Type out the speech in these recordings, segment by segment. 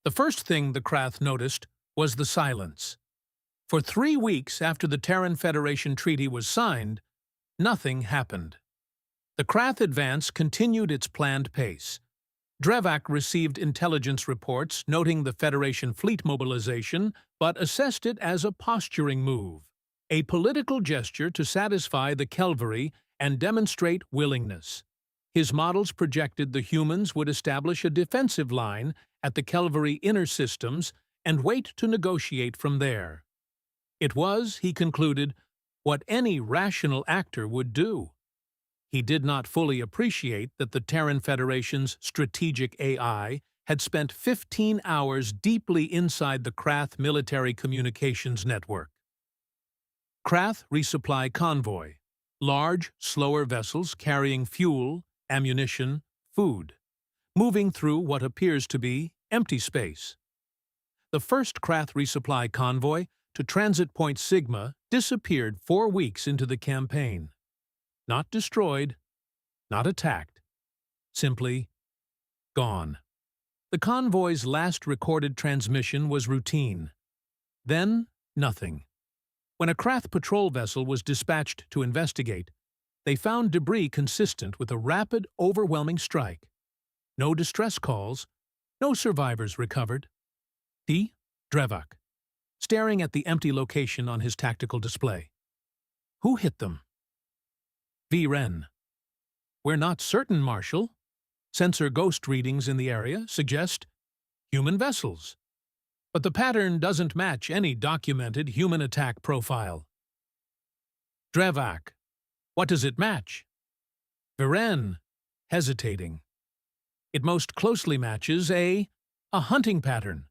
The first thing the Krath noticed was the silence. For 3 weeks after the Terran Federation Treaty was signed, nothing happened. The Krath advance continued its planned pace. Drevak received intelligence reports noting the Federation fleet mobilization, but assessed it as a posturing move, a political gesture to satisfy the Kel'vari and demonstrate willingness. His models projected the humans would establish a defensive line at the Kel'vari inner systems and wait to negotiate from there. It was, he concluded, what any rational actor would do. He did not fully appreciate that the Terran Federation's strategic AI had spent 15 hours deeply inside the Krath military communications network. Krath resupply convoy, large, slower vessels carrying fuel, ammunition, food, moving through what appears to be empty space. The first Krath resupply convoy to Transit Point Sigma disappeared 4 weeks into the campaign. Not destroyed, not attacked, simply gone. The convoy's last recorded transmission was routine. Then, nothing. When a Krath patrol vessel was dispatched to investigate, they found debris consistent with a rapid, overwhelming strike. No distress calls, no survivors recovered. T. Drevak, staring at the empty location on his tactical display. Who hit them? V. Ren. We're not certain, Marshal. Sensor ghost readings in the area suggest human vessels. But the pattern doesn't match any documented human attack profile. Drevak. What does it match? Viren, hesitating. It most closely matches a hunting pattern,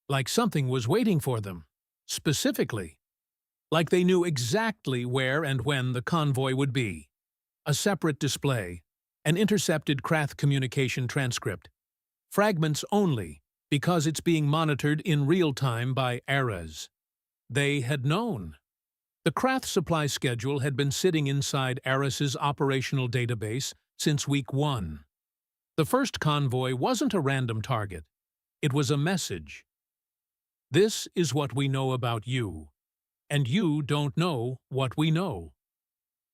like something was waiting for them, specifically, like they knew exactly where and when the convoy would be. A separate display, an intercepted Krath communication transcript, fragments only because it's being monitored in real time by Ares. They had known. The Krath supply schedule had been sitting inside Ares's operational database since week 1. The first convoy wasn't a random target. It was a message. This is what we know about you, and you don't know what we know.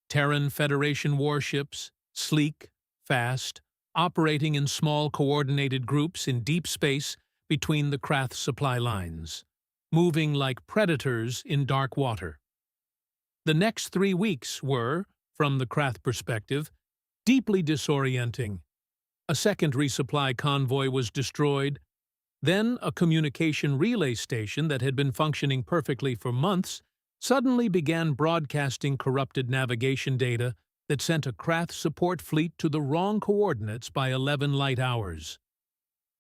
Terran Federation warships, sleek, fast, operating in small coordinated groups in deep space between the Krath supply lines, moving like predators in dark water. The next 3 weeks were, from the Krath perspective, deeply disorienting. A second resupply convoy was destroyed. Then a communication relay station that had been functioning perfectly for months suddenly began broadcasting corrupted navigation data that sent a Krath support fleet to the wrong coordinates by 11 light hours.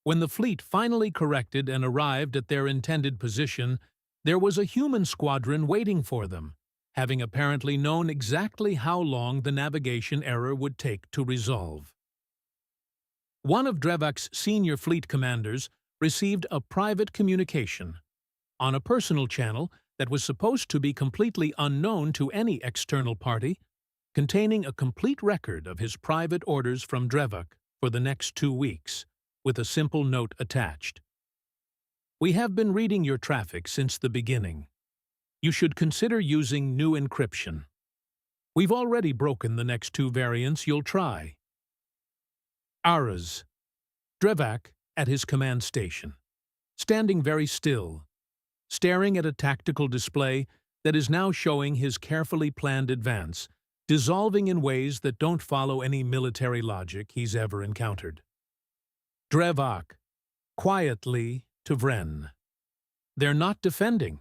When the fleet finally corrected and arrived at their intended position, there was a human squadron waiting for them, having apparently known exactly how long the navigation error would take to resolve. One of Drevak's senior fleet commanders received a private communication on a personal channel that was supposed to be completely unknown to any external party, containing a complete record of his private orders from Drevak for the next 2 weeks, with a simple note attached. We have been reading your traffic since the beginning. You should consider using new encryption. We've already broken the next 2 variants you'll try. Aras. Drevak at his command station, standing very still, staring at a tactical display that is now showing his carefully planned advance, dissolving in ways that don't follow any military logic he's ever encountered. Drevak, quietly to Vren. They're not defending.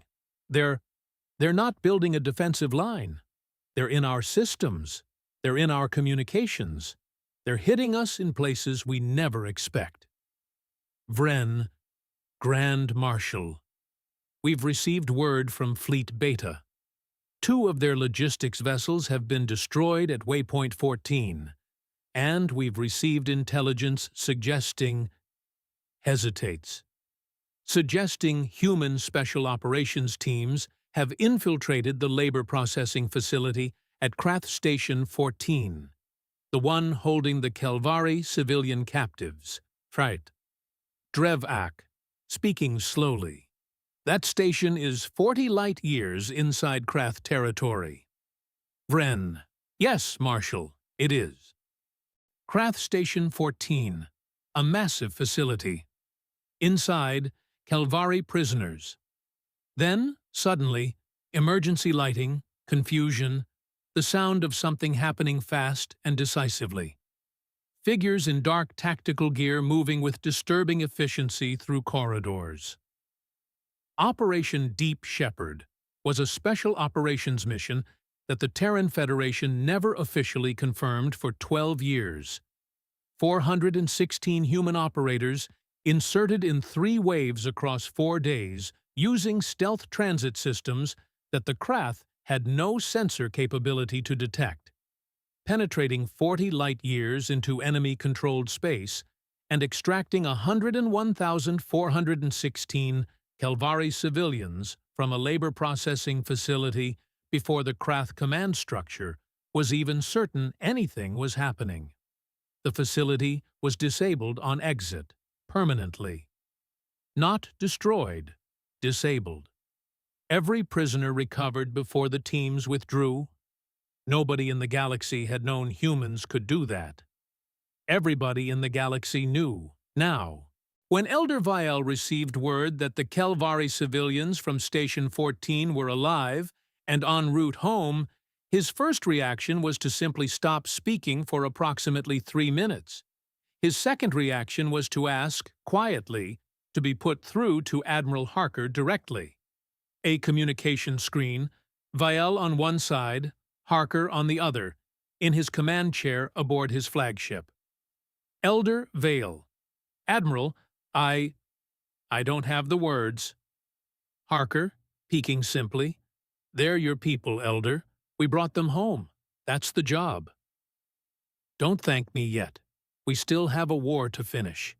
They're not building a defensive line. They're in our systems. They're in our communications. They're hitting us in places we never expect. Vren, Grand Marshal. We've received word from Fleet Beta. 2 of their logistics vessels have been destroyed at Waypoint 14, and we've received intelligence suggesting human special operations teams have infiltrated the labor processing facility at Krath Station 14, the one holding the Kel'vari civilian captives. Right. Drevak, speaking slowly. That station is 40 light-years inside Krath territory. Vren. Yes, Marshal, it is. Krath Station 14. A massive facility. Inside, Kel'vari prisoners. Then, suddenly, emergency lighting, confusion, the sound of something happening fast and decisively. Figures in dark tactical gear moving with disturbing efficiency through corridors. Operation Deep Shepherd was a special operations mission that the Terran Federation never officially confirmed for 12 years. 416 human operators inserted in 3 waves across 4 days using stealth transit systems that the Krath had no sensor capability to detect, penetrating 40 light-years into enemy-controlled space and extracting 101,416 Kel'vari civilians from a labor processing facility before the Krath command structure was even certain anything was happening. The facility was disabled on exit, permanently. Not destroyed, disabled. Every prisoner recovered before the teams withdrew. Nobody in the galaxy had known humans could do that. Everybody in the galaxy knew, now. When Elder Vial received word that the Kel'vari civilians from Station 14 were alive and en route home, his first reaction was to simply stop speaking for approximately 3 minutes. His second reaction was to ask, quietly, to be put through to Admiral Harker directly. A communication screen, Vial on one side, Harker on the other, in his command chair aboard his flagship. Elder Vale. Admiral, I don't have the words. Harker, peeking simply. They're your people, Elder. We brought them home. That's the job. Don't thank me yet. We still have a war to finish.